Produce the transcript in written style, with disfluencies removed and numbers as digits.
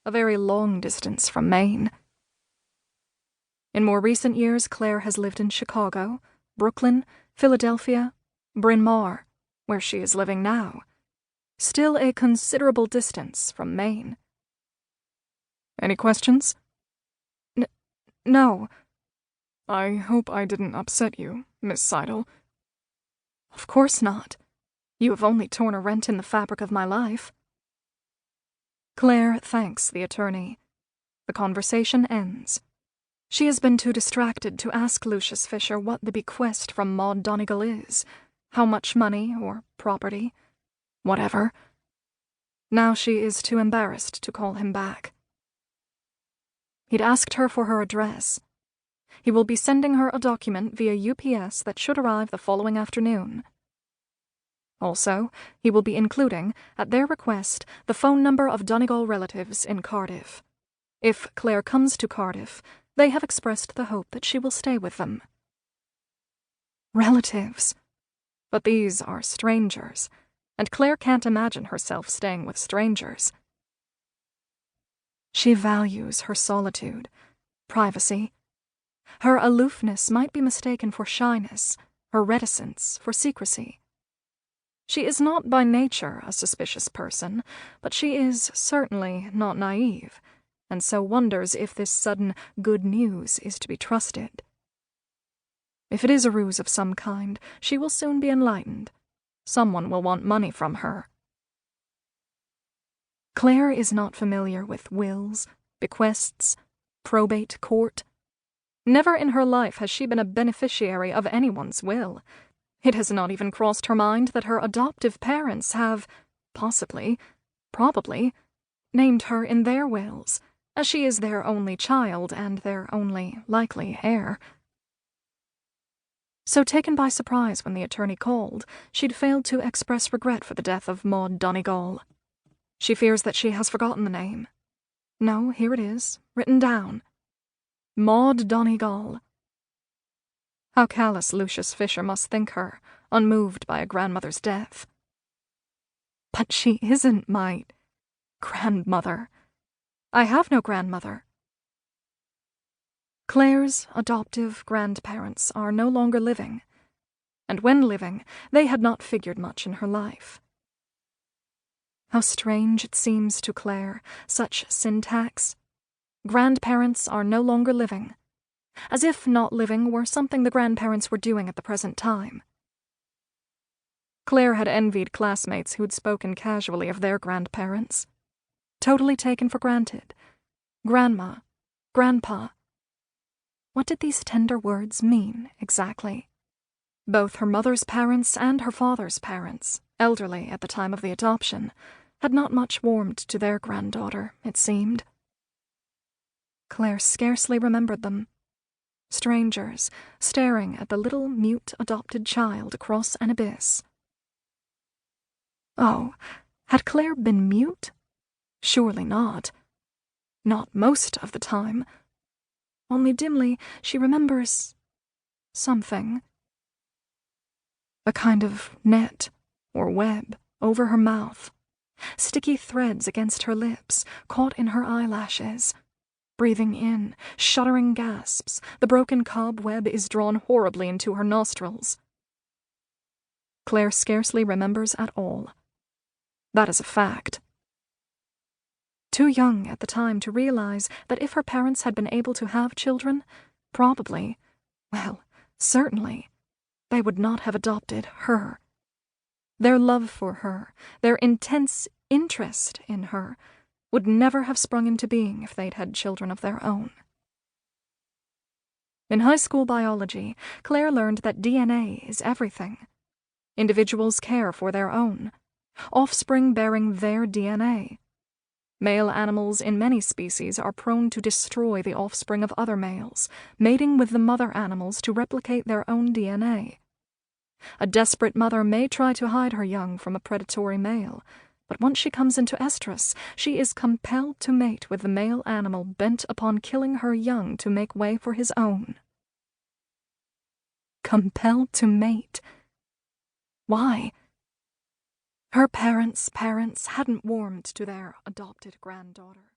a very long distance from Maine. In more recent years, Claire has lived in Chicago, Brooklyn, Philadelphia, Bryn Mawr, where she is living now. Still a considerable distance from Maine. Any questions? No. I hope I didn't upset you, Miss Seidel. Of course not. You have only torn a rent in the fabric of my life. Claire thanks the attorney. The conversation ends. She has been too distracted to ask Lucius Fisher what the bequest from Maud Donegal is, how much money or property, whatever. Now she is too embarrassed to call him back. He'd asked her for her address. He will be sending her a document via UPS that should arrive the following afternoon. Also, he will be including, at their request, the phone number of Donegal relatives in Cardiff. If Claire comes to Cardiff, they have expressed the hope that she will stay with them. Relatives. But these are strangers, and Claire can't imagine herself staying with strangers. She values her solitude, privacy. Her aloofness might be mistaken for shyness, her reticence for secrecy. She is not by nature a suspicious person, but she is certainly not naive, and so wonders if this sudden good news is to be trusted. If it is a ruse of some kind, she will soon be enlightened. Someone will want money from her. Claire is not familiar with wills, bequests, probate court. Never in her life has she been a beneficiary of anyone's will. It has not even crossed her mind that her adoptive parents have, possibly, probably, named her in their wills, as she is their only child and their only likely heir. So taken by surprise when the attorney called, she'd failed to express regret for the death of Maud Donegal. She fears that she has forgotten the name. No, here it is, written down. Maud Donegal. How callous Lucius Fisher must think her, unmoved by a grandmother's death. But she isn't my grandmother. I have no grandmother. Claire's adoptive grandparents are no longer living, and when living, they had not figured much in her life. How strange it seems to Claire, such syntax. Grandparents are no longer living, as if not living were something the grandparents were doing at the present time. Claire had envied classmates who'd spoken casually of their grandparents. Totally taken for granted. Grandma, grandpa. What did these tender words mean, exactly? Both her mother's parents and her father's parents, elderly at the time of the adoption, had not much warmed to their granddaughter, it seemed. Claire scarcely remembered them. Strangers, staring at the little mute adopted child across an abyss. Oh, had Claire been mute? Surely not. Not most of the time. Only dimly she remembers something. A kind of net or web over her mouth. Sticky threads against her lips, caught in her eyelashes. Breathing in, shuddering gasps, the broken cobweb is drawn horribly into her nostrils. Claire scarcely remembers at all. That is a fact. Too young at the time to realize that if her parents had been able to have children, probably, well, certainly, they would not have adopted her. Their love for her, their intense interest in her, would never have sprung into being if they'd had children of their own. In high school biology, Claire learned that DNA is everything. Individuals care for their own, offspring bearing their DNA. Male animals in many species are prone to destroy the offspring of other males, mating with the mother animals to replicate their own DNA. A desperate mother may try to hide her young from a predatory male, but once she comes into estrus, she is compelled to mate with the male animal bent upon killing her young to make way for his own. Compelled to mate. Why? Her parents' parents hadn't warmed to their adopted granddaughter.